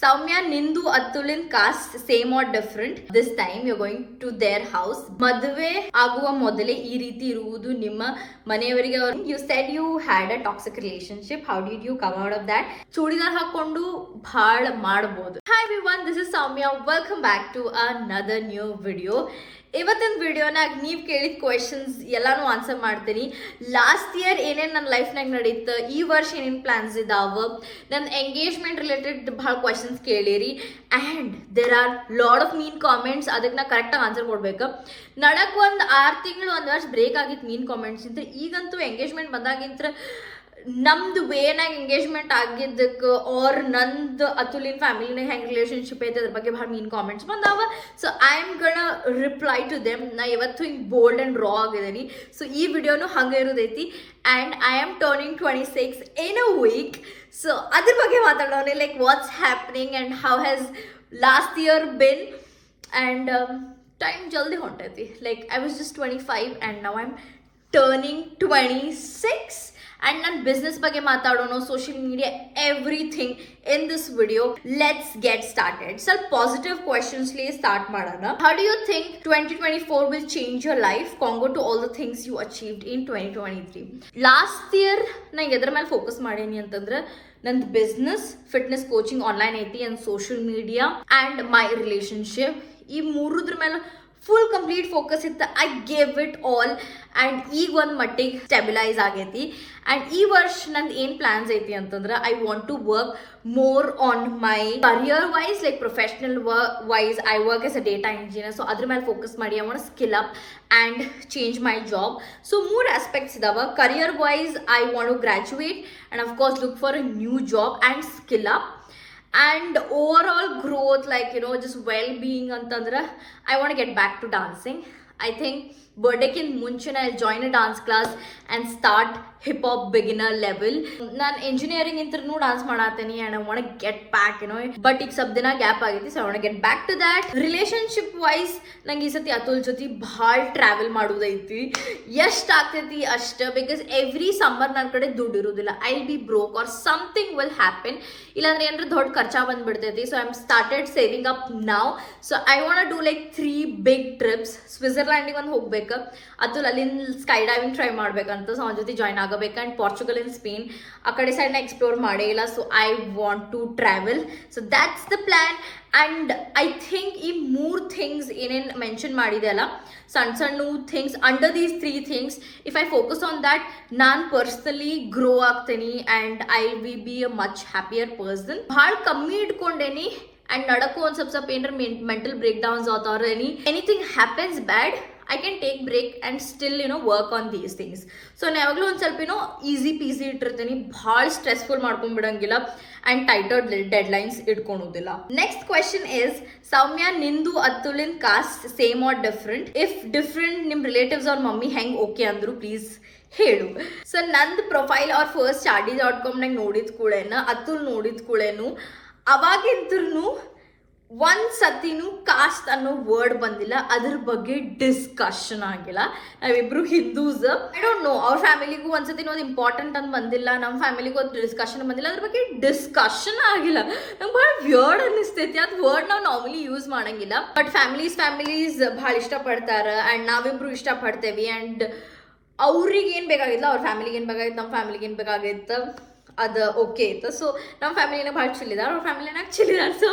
Soumya, Nindu, Atulin cast same or different? This time you're going to their house. ಮದುವೆ ಆಗುವ ಮೊದಲೇ ಈ ರೀತಿ ಇರುವುದು ನಿಮ್ಮ ಮನೆಯವರಿಗೆ. You said you had a toxic relationship. How did you come out of that? Churidar ಹಾಕೊಂಡು ಭಾಳ ಮಾಡಬಹುದು. Hi everyone, this is Soumya. Welcome back to another new video. ಇವತ್ತಿನ ವಿಡಿಯೋನಾಗ ನೀವು ಕೇಳಿದ ಕ್ವೆಶನ್ಸ್ ಎಲ್ಲಾನು ಆನ್ಸರ್ ಮಾಡ್ತೀನಿ. ಲಾಸ್ಟ್ ಇಯರ್ ಏನೇನು ನನ್ನ ಲೈಫ್ನಾಗ ನಡೀತು, ಈ ವರ್ಷ ಏನೇನು ಪ್ಲಾನ್ಸ್ ಇದಾವ, ನನ್ನ ಎಂಗೇಜ್ಮೆಂಟ್ ರಿಲೇಟೆಡ್ ಭಾಳ ಕ್ವೆಶನ್ಸ್ ಕೇಳಿರಿ. And there are lot of mean comments. ಅದಕ್ಕೆ ನಾ ಕರೆಕ್ಟಾಗಿ ಆನ್ಸರ್ ಕೊಡ್ಬೇಕು. ನಡಕ್ಕೆ ಒಂದು 6 ತಿಂಗಳು 1 ವರ್ಷ ಬ್ರೇಕ್ ಆಗಿತ್ತು ಮೀನ್ ಕಾಮೆಂಟ್ಸ್ ಇಂತ. ಈಗಂತೂ ಎಂಗೇಜ್ಮೆಂಟ್ ಬಂದಾಗಿಂತ ನಮ್ದು ವೇನಾಗ ಎಂಗೇಜ್ಮೆಂಟ್ ಆಗಿದ್ದಕ್ಕೆ ಆರ್ ನಂದು ಅತುಲಿನ ಫ್ಯಾಮಿಲಿನಾಗ ಹೆಂಗೆ ರಿಲೇಷನ್ಶಿಪ್ ಐತೆ ಅದ್ರ ಬಗ್ಗೆ ಭಾಳ ಮೀನ್ ಕಾಮೆಂಟ್ಸ್ ಬಂದಾವ. So I am gonna reply to them. ನಾ ಇವತ್ತು ಹಿಂಗೆ ಬೋಲ್ಡ್ ಆ್ಯಂಡ್ ರಾ ಆಗಿದ್ದೀನಿ. ಸೊ ಈ ವಿಡಿಯೋನು ಹಂಗೆ ಇರೋದೈತಿ. And I am turning 26 in a week. So ಅದ್ರ ಬಗ್ಗೆ ಮಾತಾಡೋಣ, like what's happening and how has last year been. And time ಜಲ್ದಿ ಹೊಂಟೈತಿ. Like I was just 25 and now I am turning 26. And ನನ್ನ ಬಿಸ್ನೆಸ್ ಬಗ್ಗೆ ಮಾತಾಡೋಣ, social media, everything in this video. Let's get started. ಸ್ವಲ್ಪ positive ಕ್ವೆಶನ್ಸ್ಲಿ start ಮಾಡೋಣ. How do you think 2024 will change your life Congo to all the things you achieved in 2023? Last year ನಂಗೆ ಎದ್ರ ಮೇಲೆ focus ಮಾಡೀನಿ ಅಂತಂದ್ರೆ ನಂದು ಬಿಸ್ನೆಸ್, ಫಿಟ್ನೆಸ್ ಕೋಚಿಂಗ್ ಆನ್ಲೈನ್ ಐತಿ, and social media and my relationship. ಈ ಮೂರದ್ರ ಮೇಲೆ ಫುಲ್ ಕಂಪ್ಲೀಟ್ ಫೋಕಸ್ ಇತ್ತು. I gave it all. And ಈಗ ಒಂದು ಮಟ್ಟಿಗೆ ಸ್ಟೆಬಿಲೈಸ್ ಆಗೈತಿ. ಆ್ಯಂಡ್ ಈ ವರ್ಷ ನಂದು ಏನು ಪ್ಲಾನ್ಸ್ ಐತಿ ಅಂತಂದ್ರೆ I want to work more on my career wise, like professional wise. I work as a data engineer. So ಅದ್ರ ಮೇಲೆ ಫೋಕಸ್ ಮಾಡಿ I want skill up and change my job. So 3 aspects ಇದಾವೆ. Career wise I want to graduate and of course look for a new job and skill up. And overall growth, like, you know, just well-being antandra I want to get back to dancing. I think birthday-kin munche I'll join a dance class and start hip-hop beginner level. Nan engineering intranu dance madateni and I want to get back, you know, but ik sab dina gap agiti, so I want to get back to that. Relationship wise nange ee sati atul joti bhal travel madudaithi. ಎಷ್ಟು ಆಗ್ತೈತಿ ಅಷ್ಟ, because every summer ನನ್ನ ಕಡೆ ದುಡ್ಡು ಇರೋದಿಲ್ಲ. I will be broke or something will happen. ಇಲ್ಲಾಂದ್ರೆ ಏನಾರ ದೊಡ್ಡ ಖರ್ಚಾ ಬಂದ್ಬಿಡ್ತೈತಿ. So I am started saving up now. So I want do like 3 big trips. ಸ್ವಿಟ್ಜರ್ಲ್ಯಾಂಡಿಗೆ ಒಂದು ಹೋಗ್ಬೇಕು, ಅತುಲ್ ಅಲ್ಲಿಂದ ಸ್ಕೈ ಡೈವಿಂಗ್ ಟ್ರೈ ಮಾಡ್ಬೇಕಂತ, ಸೊ ಅವನ ಜೊತೆ ಜಾಯ್ನ್ ಆಗಬೇಕು. ಆ್ಯಂಡ್ ಪಾರ್ಚುಗಲ್ ಇನ್ ಸ್ಪೇನ್ ಆ ಕಡೆ ಸೈಡ್ನ ಎಕ್ಸ್ಪ್ಲೋರ್ ಮಾಡೇ ಇಲ್ಲ. So I want to travel. So that's the plan. And I think ಈ 3 ಥಿಂಗ್ಸ್ ಏನೇನು ಮೆನ್ಷನ್ ಮಾಡಿದೆ ಅಲ್ಲ, ಸಣ್ಣ ಸಣ್ಣ things, under these 3 things if I focus on that, ನಾನು ಪರ್ಸ್ನಲಿ ಗ್ರೋ ಆಗ್ತೀನಿ and I will be a much happier person. ಭಾಳ ಕಮ್ಮಿ ಇಟ್ಕೊಂಡೇನಿ. ಆ್ಯಂಡ್ ನಡಕ್ಕೂ ಒಂದು ಸ್ವಲ್ಪ ಏನಾರ ಮೆಂಟಲ್ ಬ್ರೇಕ್ ಡೌನ್ಸ್ ಆತಾರ, anything happens bad, I can take break and still, you know, work on these things. So ನಾನು ಯಾವಾಗಲೂ ಒಂದು ಸ್ವಲ್ಪ, you know, ಈಸಿ ಪೀಸಿ ಇಟ್ಟಿರ್ತೀನಿ. ಭಾಳ ಸ್ಟ್ರೆಸ್ಫುಲ್ ಮಾಡ್ಕೊಂಡ್ಬಿಡಂಗಿಲ್ಲ ಆ್ಯಂಡ್ ಟೈಟರ್ ಡೆಡ್ಲೈನ್ಸ್ ಇಟ್ಕೊಳೋದಿಲ್ಲ. ನೆಕ್ಸ್ಟ್ ಕ್ವೆಶನ್ ಇಸ್, ಸೌಮ್ಯ, ನಿಂದು ಅತುಲಿನ್ caste same or different? If different ನಿಮ್ಮ ರಿಲೇಟಿವ್ಸ್ ಅವ್ರ ಮಮ್ಮಿ ಹೆಂಗೆ ಓಕೆ ಅಂದ್ರು ಪ್ಲೀಸ್ ಹೇಳು. ಸೊ ನಂದು ಪ್ರೊಫೈಲ್ ಅವ್ರ ಫಸ್ಟ್ chardi.com ನಂಗೆ ನೋಡಿದ ಕೂಡೇನ, ಅತುಲ್ ನೋಡಿದ ಕೂಡೇನು ಅವಾಗಿಂದ್ರೂ ಒಂದು ಸತಿನೂ ಕಾಸ್ಟ್ ಅನ್ನೋ ವರ್ಡ್ ಬಂದಿಲ್ಲ. ಅದ್ರ ಬಗ್ಗೆ ಡಿಸ್ಕಷನ್ ಆಗಿಲ್ಲ. ನಾವಿಬ್ರು ಹಿಂದೂಸ್. ಐ ಡೋಂಟ್ ನೋ, ಅವ್ರ ಫ್ಯಾಮಿಲಿಗೂ ಒಂದ್ಸತಿನೂ ಅದು ಇಂಪಾರ್ಟೆಂಟ್ ಅಂತ ಬಂದಿಲ್ಲ, ನಮ್ಮ ಫ್ಯಾಮಿಲಿಗೂ ಅದು ಡಿಸ್ಕಷನ್ ಬಂದಿಲ್ಲ. ಅದ್ರ ಬಗ್ಗೆ ಡಿಸ್ಕಷನ್ ಆಗಿಲ್ಲ. ನಂಗೆ ಭಾಳ ವ್ಯರ್ಡ್ ಅನ್ನಿಸ್ತೈತಿ. ಅದು ವರ್ಡ್ ನಾವು ನಾರ್ಮಲಿ ಯೂಸ್ ಮಾಡಂಗಿಲ್ಲ. ಬಟ್ ಫ್ಯಾಮಿಲೀಸ್ ಭಾಳ ಇಷ್ಟಪಡ್ತಾರೆ ಆ್ಯಂಡ್ ನಾವಿಬ್ರು ಇಷ್ಟಪಡ್ತೇವೆ. ಆ್ಯಂಡ್ ಅವ್ರಿಗೆ ಏನು ಬೇಕಾಗಿಲ್ಲ, ಅವ್ರ ಫ್ಯಾಮಿಲಿಗೆ ಏನು ಬೇಕಾಗಿತ್ತು, ನಮ್ಮ ಫ್ಯಾಮಿಲಿಗೆ ಏನು ಬೇಕಾಗಿತ್ತು, ಅದು ಓಕೆ ಇತ್ತು. ಸೊ ನಮ್ಮ ಫ್ಯಾಮಿಲಿನ ಭಾಳ ಚಿಲ್ಲಿದಾರೆ, ಅವ್ರ ಫ್ಯಾಮಿಲಿನಾಗ ಚಿಲ್ಲಿದಾರೆ. ಸೊ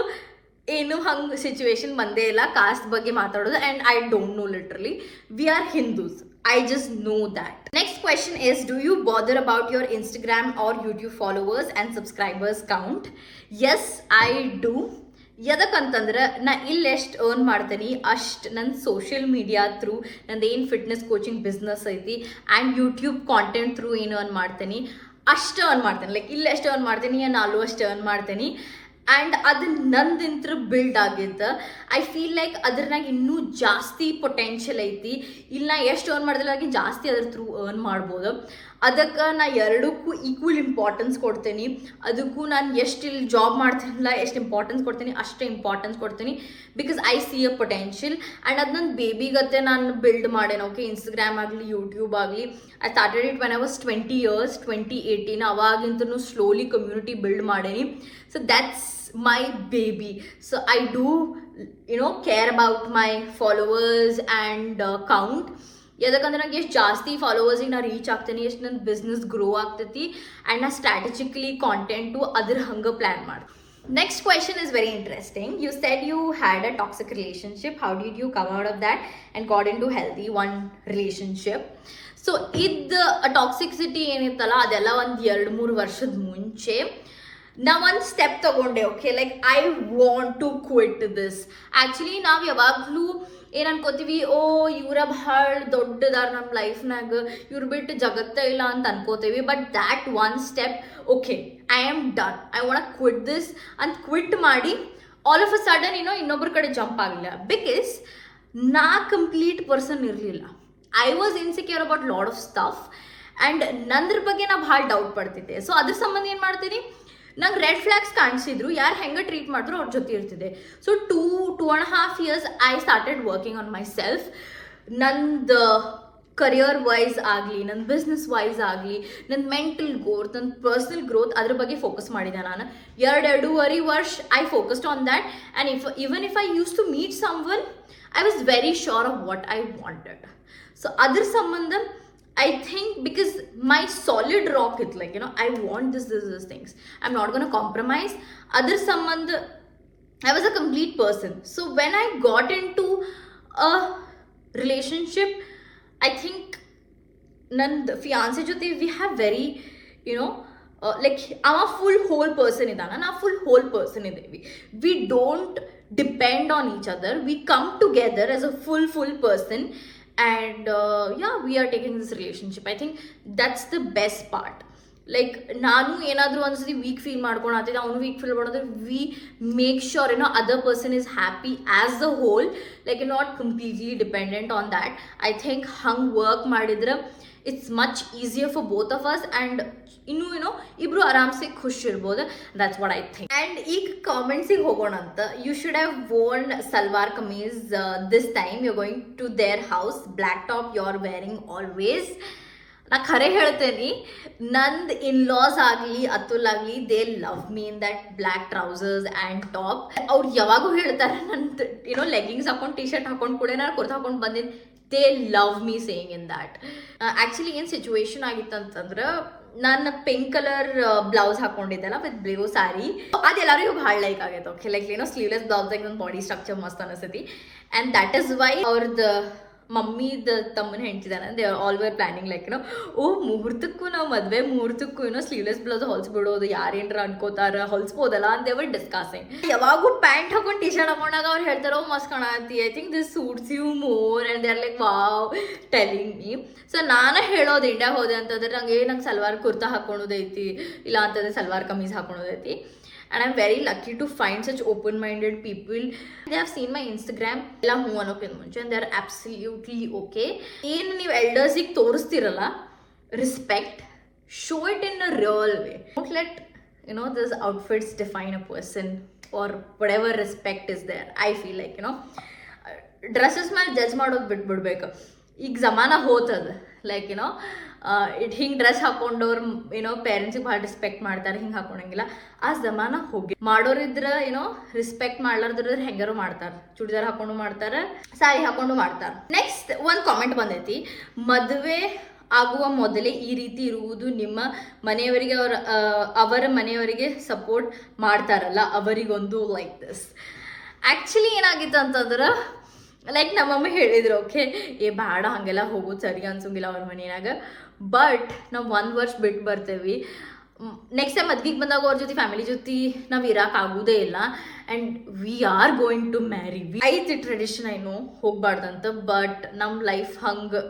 ಏನು ಹಂಗೆ ಸಿಚುವೇಶನ್ ಬಂದೇ ಇಲ್ಲ ಕಾಸ್ಟ್ ಬಗ್ಗೆ ಮಾತಾಡೋದು. And I don't know, literally we are Hindus. I just know that. Next question is, do you bother about your Instagram or YouTube followers and subscribers count? Yes, I do. ಯದಕ್ಕಂತಂದ್ರೆ ನಾ ಇಲ್ಲಿ ಎಷ್ಟು earn ಮಾಡ್ತೀನಿ ಅಷ್ಟು ನನ್ನ social media through, ನಂದು ಏನು fitness coaching business ಐತಿ and YouTube content through ಏನು ಅರ್ನ್ ಮಾಡ್ತೀನಿ ಅಷ್ಟು ಅರ್ನ್ ಮಾಡ್ತೀನಿ. ಲೈಕ್ ಇಲ್ಲಿ ಎಷ್ಟು ಅರ್ನ್ ಮಾಡ್ತೀನಿ, ನಾನು ಅಷ್ಟು ಅರ್ನ್ ಮಾಡ್ತೀನಿ. ಆ್ಯಂಡ್ ಅದು ನಂದಿಂತ್ರ ಬಿಲ್ಡ್ ಆಗಿದ್ದು. ಐ ಫೀಲ್ ಲೈಕ್ ಅದ್ರನಾಗ ಇನ್ನೂ ಜಾಸ್ತಿ ಪೊಟೆನ್ಷಿಯಲ್ ಐತಿ. ಇಲ್ಲಿ ನಾ ಎಷ್ಟು ಅರ್ನ್ ಮಾಡಿದ್ರಾಗಿ ಜಾಸ್ತಿ ಅದ್ರ ಥ್ರೂ ಅರ್ನ್ ಮಾಡ್ಬೋದು. ಅದಕ್ಕೆ ನಾ ಎರಡಕ್ಕೂ ಈಕ್ವಲ್ ಇಂಪಾರ್ಟೆನ್ಸ್ ಕೊಡ್ತೀನಿ. ಅದಕ್ಕೂ ನಾನು ಎಷ್ಟು ಇಲ್ಲಿ ಜಾಬ್ ಮಾಡ್ತೀನಿಲ್ಲ, ಎಷ್ಟು ಇಂಪಾರ್ಟೆನ್ಸ್ ಕೊಡ್ತೀನಿ ಅಷ್ಟೇ ಇಂಪಾರ್ಟೆನ್ಸ್ ಕೊಡ್ತೀನಿ. Because I see a potential and ಅದು ನನ್ನ ಬೇಬಿಗತ್ತೆ ನಾನು ಬಿಲ್ಡ್ ಮಾಡೇನೆ. ಓಕೆ, ಇನ್ಸ್ಟಾಗ್ರಾಮ್ ಆಗಲಿ ಯೂಟ್ಯೂಬ್ ಆಗಲಿ, I started it when I was 20 years, 2018. ಅವಾಗಿಂತನೂ ಸ್ಲೋಲಿ ಕಮ್ಯುನಿಟಿ ಬಿಲ್ಡ್ ಮಾಡೇನಿ. So that's my baby. So I do care about my followers and count. ಯಾಕಂದ್ರೆ ನಂಗೆ ಎಷ್ಟು ಜಾಸ್ತಿ ಫಾಲೋವರ್ಸಿಗೆ ನಾ ರೀಚ್ ಆಗ್ತೀನಿ, ಎಷ್ಟು ನನ್ನ ಬಿಸ್ನೆಸ್ ಗ್ರೋ ಆಗ್ತೈತಿ ಆ್ಯಂಡ್ ನಾ ಸ್ಟ್ರಾಟಜಿಕಲಿ ಕಾಂಟೆಂಟು ಅದ್ರ ಹಂಗೆ ಪ್ಲ್ಯಾನ್ ಮಾಡಿ. Next question is very interesting. You said you had a toxic relationship. How did you come out of that and got into healthy one relationship? So ಇದು toxicity ಏನಿತ್ತಲ್ಲ ಅದೆಲ್ಲ ಒಂದು 2-3 ವರ್ಷದ ಮುಂಚೆ ನಾ ಒಂದು ಸ್ಟೆಪ್ ತಗೊಂಡೆ. Okay, like I want to quit this. Actually ನಾವು ಯಾವಾಗಲೂ ಏನು ಅನ್ಕೋತೀವಿ, ಓ ಇವರ ಭಾಳ ದೊಡ್ಡದಾರ ನಮ್ಮ ಲೈಫ್ನಾಗ, ಇವ್ರು ಬಿಟ್ಟು ಜಗತ್ತೇ ಇಲ್ಲ ಅಂತ ಅನ್ಕೋತೀವಿ. But that one step, okay I am done, I want quit this ಅಂತ ಕ್ವಿಟ್ ಮಾಡಿ ಆಲ್ ಆಫ್ ಅ ಸಡನ್ ಇನ್ನೊಬ್ಬರ ಕಡೆ ಜಂಪ್ ಆಗಲಿಲ್ಲ. ಬಿಕಾಸ್ ನಾ ಕಂಪ್ಲೀಟ್ ಪರ್ಸನ್ ಇರಲಿಲ್ಲ. I was insecure about lot of stuff and ನಂದ್ರ ಬಗ್ಗೆ ನಾ ಭಾಳ ಡೌಟ್ ಪಡ್ತಿದ್ದೆ. ಸೊ ಅದ್ರ ಸಂಬಂಧ ಏನು ಮಾಡ್ತೀನಿ, ನಂಗೆ ರೆಡ್ ಫ್ಲಾಗ್ಸ್ ಕಾಣಿಸಿದ್ರು, ಯಾರು ಹೆಂಗೆ ಟ್ರೀಟ್ ಮಾಡಿದ್ರು ಅವ್ರ ಜೊತೆ ಇರ್ತಿದೆ. So 2.5 years I started working on myself. ನಂದು ಕರಿಯರ್ ವೈಸ್ ಆಗಲಿ, ನನ್ನ ಬಿಸ್ನೆಸ್ ವೈಸ್ ಆಗಲಿ, ನನ್ನ ಮೆಂಟಲ್ ಗ್ರೋತ್, ನನ್ನ ಪರ್ಸ್ನಲ್ ಗ್ರೋತ್ ಅದ್ರ ಬಗ್ಗೆ ಫೋಕಸ್ ಮಾಡಿದೆ. ನಾನು 2.5 ವರ್ಷ I focused on that. And even if I used to meet someone, I was very sure of what I wanted. So ಅದ್ರ ಸಂಬಂಧ I think because my solid rock is like, I want this things. I'm not going to compromise. Other sambandh, I was a complete person. So when I got into a relationship, I think nand fiance jote we have very, like I'm a full whole person idana, na full whole person idevi. We don't depend on each other. We come together as a full person. And we are taking this relationship. I think that's the best part. Like ನಾನು ಏನಾದರೂ ಒಂದ್ಸತಿ weak feel ಮಾಡ್ಕೊಳತ್ತಿದ್ದೆ, ಅವನು weak feel ಮಾಡೋದು, we make sure other person is happy as the whole, like not completely dependent on that. I think ಹಂಗೆ work ಮಾಡಿದ್ರೆ it's much easier for both of us and ಇನ್ನೂ ಇಬ್ರು ಆರಾಮ್ಸೆ ಖುಷಿ ಇರ್ಬೋದು. That's what I think. And ಈಗ ಕಾಮೆಂಟ್ಸಿಗೆ ಹೋಗೋಣ ಅಂತ. You should have worn salwar kameez this time. You going to their house. Black top you are wearing always. ನಾ ಖರೆ ಹೇಳ್ತೇನೆ, ನಂದು ಇನ್ಲಾಸ್ ಆಗಲಿ ಅತುಲ್ ಆಗಲಿ, they love me in that black trousers and top. ಅವ್ರು ಯಾವಾಗೂ ಹೇಳ್ತಾರೆ, ನಂದು ಲೆಗ್ಗಿಂಗ್ಸ್ ಹಾಕೊಂಡು ಟಿ ಶರ್ಟ್ ಹಾಕೊಂಡು ಕೂಡ ನಾನು ಕುರ್ತಾ ಹಾಕೊಂಡು ಬಂದಿದ್ದು, they love me saying in that. Actually ಏನು ಸಿಚುವೇಶನ್ ಆಗಿತ್ತಂತಂದ್ರೆ, ನಾನು ಪಿಂಕ್ ಕಲರ್ ಬ್ಲೌಸ್ ಹಾಕೊಂಡಿದ್ದೆಲ್ಲ ವಿತ್ ಬ್ಲೂ ಸ್ಯಾರಿ, ಅದೆಲ್ಲರಿಗೂ ಭಾಳ ಲೈಕ್ ಆಗೈತೆ. ಓಕೆ, ಲೈಕ್ ಸ್ಲೀವ್ಲೆಸ್ ಬ್ಲೌಸಾಗಿ ನನ್ನ ಬಾಡಿ ಸ್ಟ್ರಕ್ಚರ್ ಮಸ್ತ್ ಅನಿಸ್ತೈತಿ. ಆ್ಯಂಡ್ ದ್ಯಾಟ್ ಇಸ್ ವೈ ಅವ್ರದ್ದು ಮಮ್ಮಿದ ತಮ್ಮನ ಹೆಂಡ್ತಿದ್ದಾನೆ, they all were planning like oh ಮುಹೂರ್ತಕ್ಕೂ ನಾವು ಮದುವೆ ಮುಹೂರ್ತಕ್ಕೂ ಸ್ಲೀವ್ಲೆಸ್ ಬ್ಲೌಸ್ ಹೊಲ್ಸ್ಬಿಡೋದು, ಯಾರೇನ್ರ ಅನ್ಕೋತಾರ, ಹೊಲ್ಸ್ಬೋದಲ್ಲ ಅಂತ ದೇವರ್ ಡಿಸ್ಕಸಿಂಗ್. ಯಾವಾಗೂ ಪ್ಯಾಂಟ್ ಹಾಕೊಂಡು ಟಿ ಶರ್ಟ್ ಹಾಕೊಂಡಾಗ ಅವ್ರು ಹೇಳ್ತಾರೋ ಮಸ್ತ್ ಕಾಣತಿ, I think this suits you more and they are like wow telling me. So ನಾನು ಹೇಳೋದು ಇಂಡಿಯಾ ಹೋದೆ ಅಂತಂದ್ರೆ ನಂಗೆ ಸಲ್ವಾರ್ ಕುರ್ತಾ ಹಾಕೊಳೋದೈತಿ, ಇಲ್ಲ ಅಂತಂದ್ರೆ salwar kameez ಹಾಕೊಳೋದೈತಿ. And I'm very lucky to find such open-minded people. They have seen my Instagram. ಎಲ್ಲ ಹೂ ಅನ್ನೋಕ್ಕಿಂತ ಮುಂಚೆ and they are absolutely okay. ಏನು ನೀವು ಎಲ್ಡರ್ಸಿಗೆ ತೋರಿಸ್ತಿರಲ್ಲ respect, show it in a real way. Don't let those outfits define a person or whatever respect is there. I feel like dresses ಮೇಲೆ judge ಮಾಡೋದು ಬಿಟ್ಬಿಡ್ಬೇಕು. ಈಗ ಜಮಾನ ಹೋತದ, like ಹಿಂಗೆ dress ಹಾಕೊಂಡವ್ರು ಪೇರೆಂಟ್ಸಿಗೆ ಭಾಳ respect ಮಾಡ್ತಾರೆ, ಹಿಂಗೆ ಹಾಕೊಂಡಂಗಿಲ್ಲ. ಆ ಜಮಾನ ಹೋಗಿ ಮಾಡೋರಿದ್ರೆ ರೆಸ್ಪೆಕ್ಟ್ ಮಾಡ್ಲಾರ್ದ್ರ ಹೆಂಗಾರು ಮಾಡ್ತಾರೆ, ಚೂಡಿದಾರ್ ಹಾಕೊಂಡು ಮಾಡ್ತಾರೆ, ಸಾರಿ ಹಾಕೊಂಡು ಮಾಡ್ತಾರೆ. ನೆಕ್ಸ್ಟ್ ಒಂದು ಕಾಮೆಂಟ್ ಬಂದೈತಿ, ಮದುವೆ ಆಗುವ ಮೊದಲೇ ಈ ರೀತಿ ಇರುವುದು ನಿಮ್ಮ ಮನೆಯವರಿಗೆ ಅವರ ಮನೆಯವರಿಗೆ ಸಪೋರ್ಟ್ ಮಾಡ್ತಾರಲ್ಲ ಅವರಿಗೊಂದು ಲೈಕ್ ದಿಸ್. ಆ್ಯಕ್ಚುಲಿ ಏನಾಗಿತ್ತು ಅಂತಂದ್ರೆ, ಲೈಕ್ ನಮ್ಮಮ್ಮ ಹೇಳಿದ್ರು, ಓಕೆ ಬೇಡ ಹಾಗೆಲ್ಲ ಹೋಗೋದು ಸರಿ ಅನ್ಸಂಗಿಲ್ಲ ಅವ್ರ ಮನೆಯಾಗ, ಬಟ್ ನಾವು 1 ವರ್ಷ ಬಿಟ್ಟು ಬರ್ತೇವೆ. ನೆಕ್ಸ್ಟ್ ಟೈಮ್ ಮದ್ವಿಗೆ ಬಂದಾಗ ಅವ್ರ ಜೊತೆ ಫ್ಯಾಮಿಲಿ ಜೊತೆ ನಾವು ಇರೋಕ್ಕಾಗೋದೇ ಇಲ್ಲ. And we are going to marry. ಐತಿ ಟ್ರೆಡಿಷನ್ ಏನೋ ಹೋಗ್ಬಾರ್ದಂತ, ಬಟ್ ನಮ್ಮ ಲೈಫ್ ಹಂಗೆ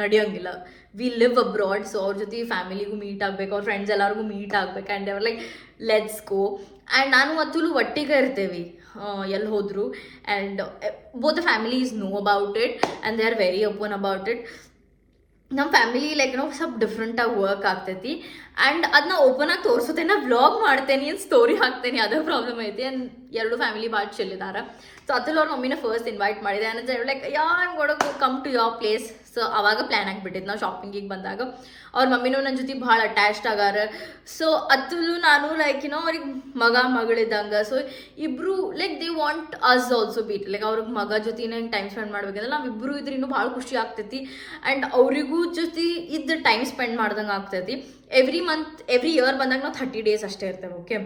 ನಡೆಯೋಂಗಿಲ್ಲ. ವಿ ಲಿವ್ ಅಬ್ರಾಡ್, ಸೊ ಅವ್ರ ಜೊತೆ ಫ್ಯಾಮಿಲಿಗೂ ಮೀಟ್ ಆಗಬೇಕು, ಅವ್ರ ಫ್ರೆಂಡ್ಸ್ ಎಲ್ಲರಿಗೂ ಮೀಟ್ ಆಗಬೇಕು. ಆ್ಯಂಡ್ ದೇವರ್ ಲೈಕ್ ಲೆಟ್ಸ್ ಗೋ. ಆ್ಯಂಡ್ ನಾನು ಅತುಲು ಒಟ್ಟಿಗೆ ಇರ್ತೇವೆ ಎಲ್ಲಿ ಹೋದ್ರು. And both the families know about it and they are very open about it. ನಮ್ಮ ಫ್ಯಾಮಿಲಿ ಲೈಕ್ ಸ್ವಲ್ಪ ಡಿಫ್ರೆಂಟಾಗಿ ವರ್ಕ್ ಆಗ್ತೈತಿ ಆ್ಯಂಡ್ ಅದನ್ನ ಓಪನ್ ಆಗಿ ತೋರಿಸುತ್ತೆ, ನಾ ವ್ಲಾಗ್ ಮಾಡ್ತೇನೆ ಸ್ಟೋರಿ ಹಾಕ್ತೇನೆ, ಅದೇ ಪ್ರಾಬ್ಲಮ್ ಐತಿ. ಆ್ಯಂಡ್ ಎರಡು ಫ್ಯಾಮಿಲಿ ಭಾಳ ಚಿಲ್ ಇದಾರೆ. ಸೊ ಅದ್ರಲ್ಲಿ ಅವ್ರ ಮಮ್ಮಿನ ಫಸ್ಟ್ ಇನ್ವೈಟ್ ಮಾಡಿದೆ ಅಂದರೆ ಲೈಕ್ ಗೋಡಕ್ come to your place. So ಅವಾಗ ಪ್ಲ್ಯಾನ್ ಆಗಿಬಿಟ್ಟಿದ್ದು ನಾವು ಶಾಪಿಂಗಿಗೆ ಬಂದಾಗ. ಅವ್ರ ಮಮ್ಮಿನೂ ನನ್ನ ಜೊತೆ ಭಾಳ ಅಟ್ಯಾಚ್ಡ್ ಆಗಾರ. ಸೊ ಅದ್ರಲ್ಲೂ ನಾನು ಲೈಕ್ ಅವ್ರಿಗೆ ಮಗಳಿದ್ದಂಗೆ. ಸೊ ಇಬ್ಬರು like they want us also beat, like ಅವ್ರಿಗೆ ಮಗ ಜೊತೆನೇ ಟೈಮ್ ಸ್ಪೆಂಡ್ ಮಾಡ್ಬೇಕಂದ್ರೆ ನಾವಿಬ್ಬರು ಇದ್ರೆ ಇನ್ನೂ ಭಾಳ ಖುಷಿ ಆಗ್ತೈತಿ. ಆ್ಯಂಡ್ ಅವರಿಗೂ ಜೊತೆ ಇದ್ದು ಟೈಮ್ ಸ್ಪೆಂಡ್ ಮಾಡ್ದಂಗೆ ಆಗ್ತೈತಿ. ಎವ್ರಿ ಇಯರ್ ಬಂದಾಗ ನಾವು 30 days ಅಷ್ಟೇ ಇರ್ತೇವೆ. ಓಕೆ,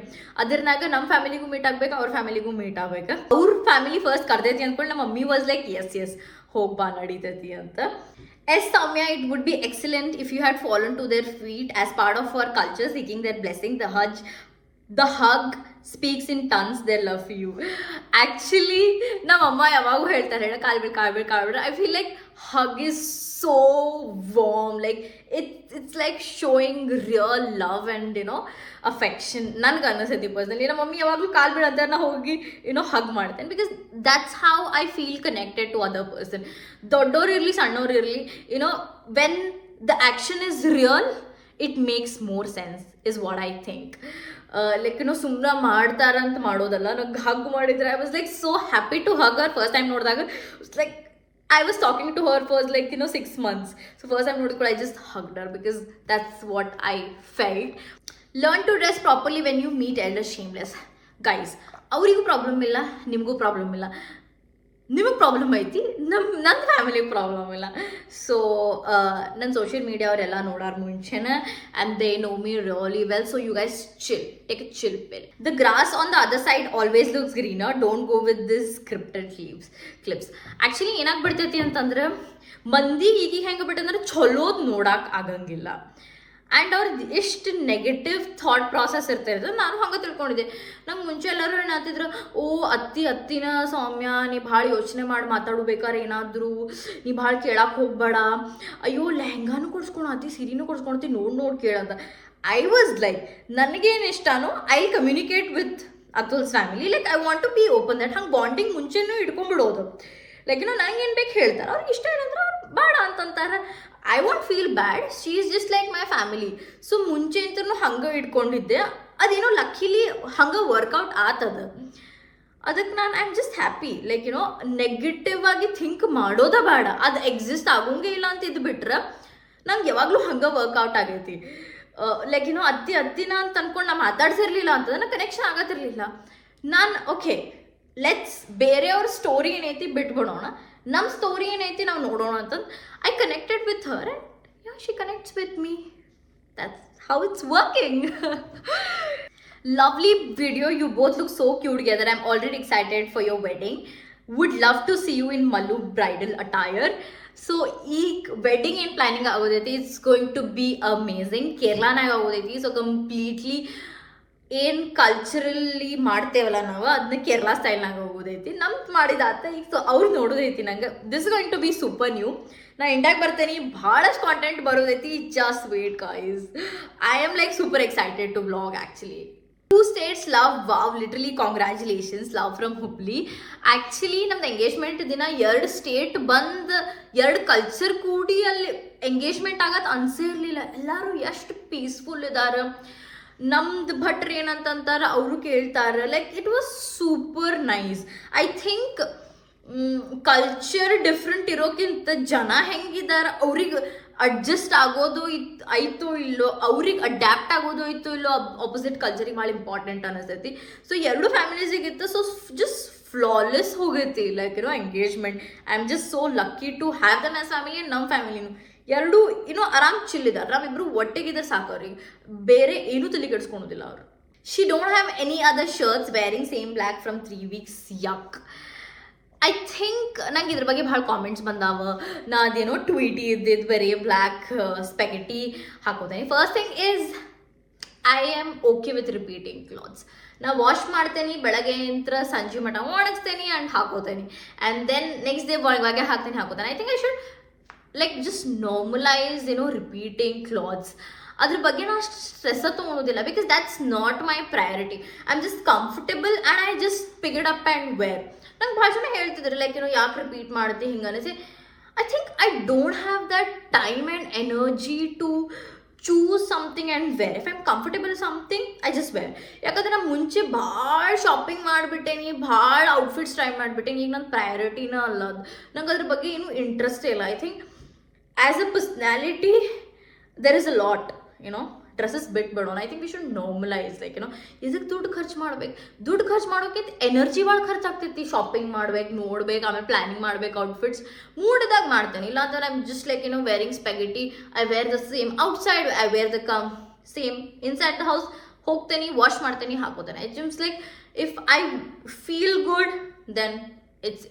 ಅದ್ರನಾಗ ನಮ್ಮ ಫ್ಯಾಮಿಲಿಗೂ ಮೀಟ್ ಆಗ್ಬೇಕು, ಅವ್ರ ಫ್ಯಾಮಿಲಿಗೂ ಮೀಟ್ ಆಗ್ಬೇಕು. ಅವ್ರ ಫ್ಯಾಮಿಲಿ ಫಸ್ಟ್ ಕರ್ದೈತಿ ಅಂದ್ಕೊಂಡು ನಮ್ಮ ಮಮ್ಮಿ ವಾಸ್ ಲೈಕ್ ಎಸ್ ಹೋಗಿ ಬಾ ನಡೀತೈತಿ ಅಂತ. As Soumya, it would be excellent if you had fallen to their feet as part of our culture, seeking their blessing. The hug speaks in tons their love for you. Actually, ನಮ್ಮ ಅಮ್ಮ ಯಾವಾಗೂ ಹೇಳ್ತಾರೆ ಹೇಳ ಕಾಲ್ಬಿಡ್. I feel like hug is so warm, like it's like showing real love and affection. ನನ್ಗೆ ಅನಿಸೈತಿ personally. ನಮ್ಮ mummy ಯಾವಾಗಲೂ ಕಾಲ್ಬಿಡ್ ಅಂತ ನಾ ಹೋಗಿ ಹಗ್ ಮಾಡ್ತೇನೆ, because that's how I feel connected to other person. ದೊಡ್ಡೋರು ಇರಲಿ ಸಣ್ಣವ್ರು ಇರಲಿ, when the action is real, it makes more sense is what I think. Like ಸುಮ್ಮನೆ ಮಾಡ್ತಾರಂತ ಮಾಡೋದಲ್ಲ. ನಂಗೆ ಹಗ್ ಮಾಡಿದ್ರೆ I was like so happy to hug her. First time ನೋಡಿದಾಗ like I was talking to her for like 6 months. So first time noticed, I just hugged her because that's what I felt. Learn to dress properly when you meet elders. Shameless guys, ಅವರಿಗೂ problem ಇಲ್ಲ, ನಿಮಗೂ problem ಇಲ್ಲ. ನಿಮಗೆ problem ಐತಿ, ನನ್ನ ಫ್ಯಾಮಿಲಿಗೆ problem ಇಲ್ಲ. So ನನ್ನ ಸೋಷಿಯಲ್ ಮೀಡಿಯಾ ಅವರೆಲ್ಲ ನೋಡಾರ ಮುಂಚೆನೆ, and they know me really well. So you guys chill, take a chill pill. The grass on the other side always looks greener. Don't go with this scripted clips. Actually ಏನಾಗ್ಬಿಡ್ತೈತಿ ಅಂತಂದ್ರೆ, ಮಂದಿಗೆ ಈಗ ಹೆಂಗೆ ಬಿಟ್ಟಂದ್ರೆ ಚಲೋದು ನೋಡಕ್ಕೆ ಆಗಂಗಿಲ್ಲ. ಆ್ಯಂಡ್ ಅವ್ರದ್ದು ಎಷ್ಟು negative thought process ಇರ್ತಾಯಿರ್ತದೆ. ನಾನು ಹಂಗೆ ತಿಳ್ಕೊಂಡಿದ್ದೆ. ನಂಗೆ ಮುಂಚೆ ಎಲ್ಲರೂ ಏನಾಗ್ತಿದ್ರು, ಓ ಅತ್ತಿನ ಸೌಮ್ಯ ನೀ ಭಾಳ ಯೋಚನೆ ಮಾಡಿ ಮಾತಾಡ್ಬೇಕಾರೆ ಏನಾದರೂ, ನೀ ಭಾಳ ಕೇಳಕ್ಕೆ ಹೋಗ್ಬೇಡ, ಅಯ್ಯೋ ಲೆಹಂಗಾನು ಕೊಡ್ಸ್ಕೊಳತಿ, ಸೀರೆನೂ ಕೊಡ್ಸ್ಕೊಳತಿ, ನೋಡಿ ಕೇಳಂತ. ಐ ವಾಸ್ ಲೈಕ್, ನನಗೇನು ಇಷ್ಟನೋ I communicate with Atul's family. Like I want to be open that. ಹಂಗೆ ಬಾಂಡಿಂಗ್ ಮುಂಚೆನೂ ಇಟ್ಕೊಂಡ್ಬಿಡೋದು. ಲೈಕ್ ನಂಗೆ ಏನು ಬೇಕು ಹೇಳ್ತಾರೆ, ಅವ್ರಿಗೆ ಇಷ್ಟ ಏನಂದ್ರೆ ಅವ್ರು ಬೇಡ ಅಂತಂತಾರೆ. I want feel bad, she is just like my family. So ಮುಂಚೆ ಅಂತೂ ಹಂಗೆ ಇಟ್ಕೊಂಡಿದ್ದೆ. ಅದೇನೋ ಲಕ್ಕಿಲಿ ಹಂಗೆ ವರ್ಕೌಟ್ ಆತದ. ಅದಕ್ಕೆ ನಾನು I am just happy. Like negative ಆಗಿ ಥಿಂಕ್ ಮಾಡೋದ ಬೇಡ, ಅದು ಎಕ್ಸಿಸ್ಟ್ ಆಗೋಂಗೇ ಇಲ್ಲ ಅಂತ ಇದು ಬಿಟ್ರೆ ನಂಗೆ ಯಾವಾಗಲೂ ಹಂಗೆ ವರ್ಕೌಟ್ ಆಗೈತಿ. ಲೈಕ್ ಅತ್ತಿನ ಅಂತ ಅನ್ಕೊಂಡು ನಾ ಮಾತಾಡ್ಸಿರ್ಲಿಲ್ಲ ಅಂತಂದ್ರೆ ನಂಗೆ ಕನೆಕ್ಷನ್ ಆಗತ್ತಿರ್ಲಿಲ್ಲ. ನಾನು ಓಕೆ ಲೆಟ್ಸ್ ಬೇರೆಯವ್ರ ಸ್ಟೋರಿ ಏನೈತಿ ಬಿಟ್ಬಿಡೋಣ, ನಮ್ಮ ಸ್ಟೋರಿ ಏನೈತಿ ನಾವು ನೋಡೋಣ ಅಂತಂದು I connected with her and she connects with me. That's how it's working. Lovely video. You both look so cute together. I'm already excited for your wedding. Would love to see you in Mallu bridal attire. So ee wedding and planning agodeti, it's going to be amazing. Kerala naga agodeti. So completely ಏನು culturally ಮಾಡ್ತೇವಲ್ಲ ನಾವು ಅದನ್ನ ಕೇರಳ ಸ್ಟೈಲ್ನಾಗ ಹೋಗೋದೈತಿ. ನಮ್ದು ಮಾಡಿದಾತ ಈಗ. So ಅವ್ರು ನೋಡೋದೈತಿ ನಂಗೆ. This going to be super new. ನಾ ಇಂಡಿಯಾಗೆ ಬರ್ತೇನೆ, ಭಾಳಷ್ಟು ಕಾಂಟೆಂಟ್ ಬರೋದೈತಿ. Just wait guys, I am like super excited to vlog actually. 2 states love, wow, literally congratulations, love from Hubli. Actually ನಮ್ದು ಎಂಗೇಜ್ಮೆಂಟ್ ದಿನ 2 ಸ್ಟೇಟ್ ಬಂದು 2 ಕಲ್ಚರ್ ಕೂಡಿ ಅಲ್ಲಿ ಎಂಗೇಜ್ಮೆಂಟ್ ಆಗತ್ತೆ ಅನ್ಸೇ ಇರಲಿಲ್ಲ. ಎಲ್ಲರೂ ಎಷ್ಟು ಪೀಸ್ಫುಲ್ ಇದ್ದಾರೆ. ನಮ್ದು ಭಟ್ರು ಏನಂತಾರ ಅವರು ಕೇಳ್ತಾರೆ. Like it was super nice. I think culture different ಇರೋಕ್ಕಿಂತ ಜನ ಹೆಂಗಿದ್ದಾರೆ ಅವ್ರಿಗೆ ಅಡ್ಜಸ್ಟ್ ಆಗೋದು ಆಯ್ತೋ ಇಲ್ಲೋ, ಅವ್ರಿಗೆ ಅಡ್ಯಾಪ್ಟ್ ಆಗೋದು ಆಯ್ತೋ ಇಲ್ಲೋ, ಆಪೋಸಿಟ್ ಕಲ್ಚರಿಗೆ ಭಾಳ ಇಂಪಾರ್ಟೆಂಟ್ ಅನ್ನಿಸ್ತೈತಿ. ಸೊ 2 ಫ್ಯಾಮಿಲೀಸಿಗಿತ್ತು. ಸೊ ಜಸ್ಟ್ ಫ್ಲಾಲೆಸ್ ಹೋಗೈತಿ like engagement. I am just so lucky to have the my family. ನಮ್ಮ ಫ್ಯಾಮಿಲಿನೂ 2 ಆರಾಮ್ ಚಿಲ್ಲಿದ್ದಾರೆ. ನಾವಿಬ್ರು ಒಟ್ಟಿಗಿದ್ರೆ ಸಾಕು, ಅವ್ರಿಗೆ ಬೇರೆ ಏನೂ ತಲೆ ಕೆಡಿಸ್ಕೊಳೋದಿಲ್ಲ ಅವರು. She don't have any other shirts wearing same black from 3 weeks. Yuck. I think ನಂಗೆ ಇದ್ರ ಬಗ್ಗೆ ಭಾಳ ಕಾಮೆಂಟ್ಸ್ ಬಂದಾವ. ನಾ ಅದೇನೋ ಟ್ವೀಟಿ ಇದ್ದಿದ್ದು ಬರೀ ಬ್ಲ್ಯಾಕ್ ಸ್ಪೆಗೆಟಿ ಹಾಕೋತೇನೆ. First thing is I am okay with repeating clothes. ನಾ ವಾಶ್ ಮಾಡ್ತೇನೆ, ಬೆಳಗ್ಗೆ ಅಂತ ಸಂಜೆ ಮಟ್ಟ ಒಣಗಿಸ್ತೇನೆ ಆ್ಯಂಡ್ ಹಾಕೋತೇನೆ. ಆ್ಯಂಡ್ ದೆನ್ ನೆಕ್ಸ್ಟ್ ಡೇ ಒಳಗೆ ಹಾಕ್ತೇನೆ ಹಾಕೋತೇನೆ. I think I should like just normalise repeating clothes. ಅದ್ರ ಬಗ್ಗೆ ನಾವು ಅಷ್ಟು ಸ್ಟ್ರೆಸ್ ತೊಗೊಳೋದಿಲ್ಲ, because that's not my priority. I am just comfortable and I just pick it up and wear. ನಂಗೆ ಭಾಳ ಜನ ಹೇಳ್ತಿದ್ರು ಲೈಕ್ ಯಾಕೆ ರಿಪೀಟ್ ಮಾಡ್ತಿ ಹಿಂಗೆ ಅನಿಸಿ. I think I don't have that time and energy to choose something and wear. If I'm comfortable with something, I just wear. ಯಾಕಂದ್ರೆ ನಾನು ಮುಂಚೆ ಭಾಳ ಶಾಪಿಂಗ್ ಮಾಡಿಬಿಟ್ಟೇನಿ, ಭಾಳ ಔಟ್ಫಿಟ್ಸ್ ಟ್ರೈ ಮಾಡಿಬಿಟ್ಟೇನಿ. ಈಗ ನನ್ನ ಪ್ರಯಾರಿಟಿನ ಅಲ್ಲ ಅದು. ನಂಗೆ ಅದ್ರ ಬಗ್ಗೆ ಏನೂ ಇಂಟ್ರೆಸ್ಟೇ ಇಲ್ಲ. I think as a personality there is a lot, you know, dresses ಬಿಟ್ಬಿಡೋಣ. I think we should normalise, like ಏನೋ ಇದಕ್ಕೆ ದುಡ್ಡು ಖರ್ಚು ಮಾಡ್ಬೇಕು. ದುಡ್ಡು ಖರ್ಚು ಮಾಡೋಕೆ ಎನರ್ಜಿ ಭಾಳ ಖರ್ಚಾಗ್ತೈತಿ. ಶಾಪಿಂಗ್ ಮಾಡ್ಬೇಕು, ನೋಡ್ಬೇಕು, ಆಮೇಲೆ ಪ್ಲಾನಿಂಗ್ ಮಾಡ್ಬೇಕು ಔಟ್ಫಿಟ್ಸ್. ಮೂಡ್ದಾಗ ಮಾಡ್ತೇನೆ. ಇಲ್ಲ ಅಂದ್ರೆ ಐ ಆಮ್ ಜಸ್ಟ್ ಲೈಕ್ ಏನೋ wearing spaghetti. I wear the same outside, I wear the same inside the house. ಹೋಗ್ತೇನೆ, ವಾಶ್ ಮಾಡ್ತೇನೆ, ಹಾಕೋತೇನೆ. ಇಟ್ ಜಮ್ಸ್ like if I feel good then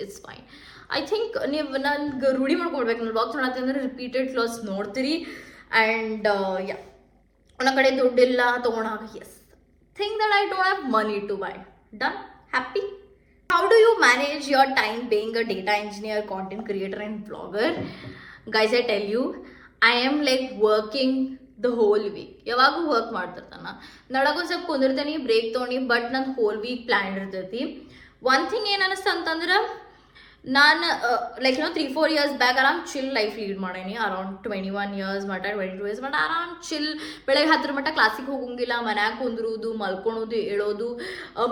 it's fine. I think ನೀವು ನನ್ಗೆ ರೂಢಿ ಮಾಡ್ಕೊಳ್ಬೇಕು. ನಾನು ವಾಕ್ ಮಾಡತ್ತೆ ಅಂದರೆ ರಿಪೀಟೆಡ್ ಕ್ಲಾಸ್ ನೋಡ್ತೀರಿ. ಆ್ಯಂಡ್ ಯಾ, ನನ್ನ ಕಡೆ ದುಡ್ಡಿಲ್ಲ ತೊಗೊಳಾಗ, yes, think that I don't have money to buy. Done, happy. How do you manage your time being a data engineer, content creator and blogger? Guys, I tell you, I am like working the whole week. ಯಾವಾಗೂ work ಮಾಡ್ತಿರ್ತಾನೆ. ನಡಗೊಂದು ಸ್ವಲ್ಪ ಕುಂದಿರ್ತೇನೆ, break ತೊಗೊಂಡು, but ನನ್ನ whole week plan ಇರ್ತೈತಿ. One thing ಏನು ಅನ್ನಿಸ್ತು ಅಂತಂದ್ರೆ, ನಾನು ಲೈಕ್ ಏನೋ 3-4 years ಬ್ಯಾಕ್ ಆರಾಮ್ ಚಿಲ್ ಲೈಫ್ ಲೀಡ್ ಮಾಡೀನಿ. ಅರೌಂಡ್ 21 years ಮಟ್ಟ, 22 years ಮಟ್ಟ ಆರಾಮ್ ಚಿಲ್. ಬೆಳಗ್ಗೆ 10 ಮಟ್ಟ ಕ್ಲಾಸಿಗೆ ಹೋಗಂಗಿಲ್ಲ, ಮನ್ಯಾಗ ಕುಂದ್ರೋದು, ಮಲ್ಕೊಳೋದು, ಹೇಳೋದು.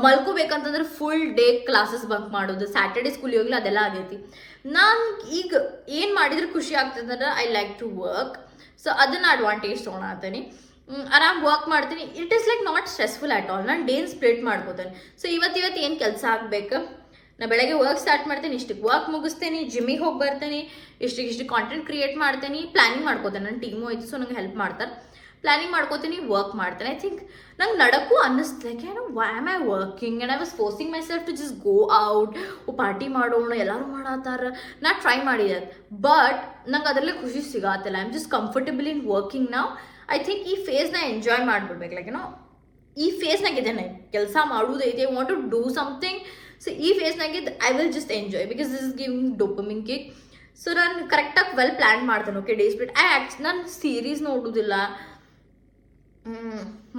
ಮಲ್ಕೋಬೇಕಂತಂದ್ರೆ ಫುಲ್ ಡೇ ಕ್ಲಾಸಸ್ ಬಂಕ್ ಮಾಡೋದು, ಸ್ಯಾಟರ್ಡೆ ಸ್ಕೂಲಿಗೆ ಹೋಗಿಲ್ಲ, ಅದೆಲ್ಲ ಆಗೈತಿ. ನಾನು ಈಗ ಏನು ಮಾಡಿದ್ರೆ ಖುಷಿ ಆಗ್ತದಂದ್ರೆ I like to work. So ಅದನ್ನು ಅಡ್ವಾಂಟೇಜ್ ತೊಗೊಳತ್ತೀನಿ. ಆರಾಮ್ ವರ್ಕ್ ಮಾಡ್ತೀನಿ. It is like not stressful at all. ನಾನು ಡೇನ್ ಸ್ಪ್ಲಿಟ್ ಮಾಡ್ಕೋತೇನೆ. ಸೊ ಇವತ್ತು ಏನು ಕೆಲಸ ಆಗಬೇಕು, ನಾ ಬೆಳಗ್ಗೆ ವರ್ಕ್ ಸ್ಟಾರ್ಟ್ ಮಾಡ್ತೇನೆ, ಇಷ್ಟಕ್ಕೆ ವರ್ಕ್ ಮುಗಿಸ್ತೇನೆ, ಜಿಮ್ಮಿಗೆ ಹೋಗಿ ಬರ್ತೇನೆ, ಇಷ್ಟು ಕಾಂಟೆಂಟ್ ಕ್ರಿಯೇಟ್ ಮಾಡ್ತೇನೆ, ಪ್ಲಾನಿಂಗ್ ಮಾಡ್ಕೋತೇನೆ. ನನ್ನ ಟೀಮು ಐತಿ, ಸೊ ನಂಗೆ ಹೆಲ್ಪ್ ಮಾಡ್ತಾರೆ. ಪ್ಲಾನಿಂಗ್ ಮಾಡ್ಕೋತೀನಿ, ವರ್ಕ್ ಮಾಡ್ತೇನೆ. ಐ ಥಿಂಕ್ ನಂಗೆ ನಡಕ್ಕೂ ಅನ್ನಿಸ್ತು, ಲೈಕ್ ಏನೋ why am I working and I was forcing myself to just go out, party ಮಾಡೋಣ, ಎಲ್ಲರೂ ಮಾಡತ್ತಾರ. ನಾ ಟ್ರೈ ಮಾಡಿದೆ, ಬಟ್ ನಂಗೆ ಅದರಲ್ಲೇ ಖುಷಿ ಸಿಗತ್ತಿಲ್ಲ. I am just comfortable in working ನಾವು. ಐ ಥಿಂಕ್ ಈ ಫೇಸ್ನ ಎಂಜಾಯ್ ಮಾಡಿಬಿಡ್ಬೇಕು. ಲೈಕ್ ಏನೋ ಈ ಫೇಸ್ನಾಗಿದ್ದೇನೆ, ಕೆಲಸ ಮಾಡೋದೈತೆ, I want to do something. So ಈ ಫೇಸ್ನಾಗಿದ್ದು I will just enjoy because this is giving dopamine kick. So ನಾನು ಕರೆಕ್ಟಾಗಿ ವೆಲ್ ಪ್ಲ್ಯಾನ್ ಮಾಡ್ತೇನೆ. Okay, day split. ನಾನು ಸೀರೀಸ್ ನೋಡೋದಿಲ್ಲ,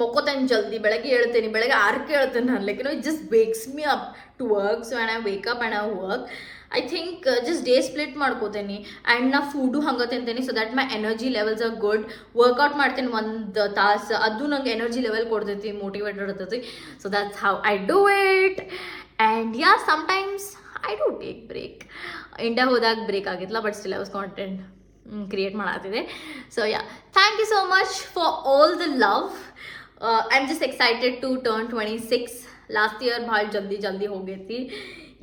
ಮೊಕ್ಕೋತೇನೆ ಜಲ್ದಿ, ಬೆಳಗ್ಗೆ ಹೇಳ್ತೇನೆ, ಬೆಳಗ್ಗೆ 6ಕ್ಕೆ ಹೇಳ್ತೇನೆ. ನಾನು like it just wakes me up to work. So and I wake up and I work. I think just day split ಮಾಡ್ಕೋತೇನೆ. ಆ್ಯಂಡ್ ನಾ ಫುಡು ಹಂಗೆ ತಿಂತೇನೆ, so that my energy levels are good. Workout ಮಾಡ್ತೇನೆ 1 ತಾಸು, ಅದು ನಂಗೆ energy level ಕೊಡ್ತೈತಿ, motivated ಇರ್ತೈತಿ. So that's how I do it. And yeah, sometimes I do take break. India ಹೋದಾಗ ಬ್ರೇಕ್ ಆಗಿತ್ತಲ್ಲ, but still I was content create ಮಾಡತ್ತಿದೆ. So yeah, thank you so much for all the love. I am just excited to turn 26. Last year ಭಾಳ ಜಲ್ದಿ ಹೋಗೈತಿ.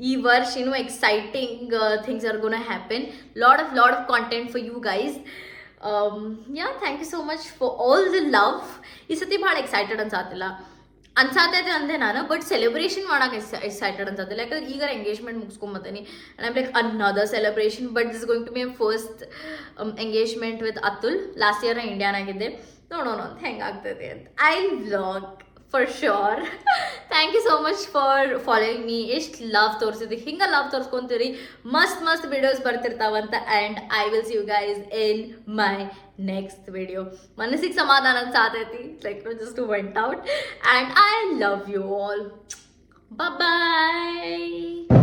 ಈ ವರ್ಷ ಇನ್ನೂ exciting things are gonna happen. Lot of content for you guys. Yeah, thank you so much for all the love. ಈ ಸತಿ ಭಾಳ excited ಅನ್ಸಾತೈತೆ ಅಂದೆ ನಾನು, ಬಟ್ ಸೆಲೆಬ್ರೇಷನ್ ಮಾಡೋಕೆ ಎಕ್ಸೈಟೆಡ್ ಅನ್ಸತ್ತಿಲ್ಲ. ಯಾಕಂದ್ರೆ ಈಗ ಎಂಗೇಜ್ಮೆಂಟ್ ಮುಗಿಸ್ಕೊಂಬತ್ತೀನಿ. And I'm like another celebration, but this going to be my first engagement with Atul. Last year ಇಂಡಿಯಾನಾಗಿದ್ದೆ. ನೋಡೋಣ ಅಂತ ಹೆಂಗಾಗ್ತದೆ ಅಂತ. I vlog for sure. Thank you so much for following me. ಎಷ್ಟು ಲವ್ ತೋರಿಸಿದ್ರಿ, ಹಿಂಗೆ ಲವ್ ತೋರಿಸ್ಕೊಂತೀರಿ, ಮಸ್ತ್ ವಿಡಿಯೋಸ್ ಬರ್ತಿರ್ತಾವಂತ. And I will see you guys in my next video. ಮನಸ್ಸಿಗೆ ಸಮಾಧಾನ ಅನ್ಸಾತೈತಿ, like just went out. And I love you all. Bye bye.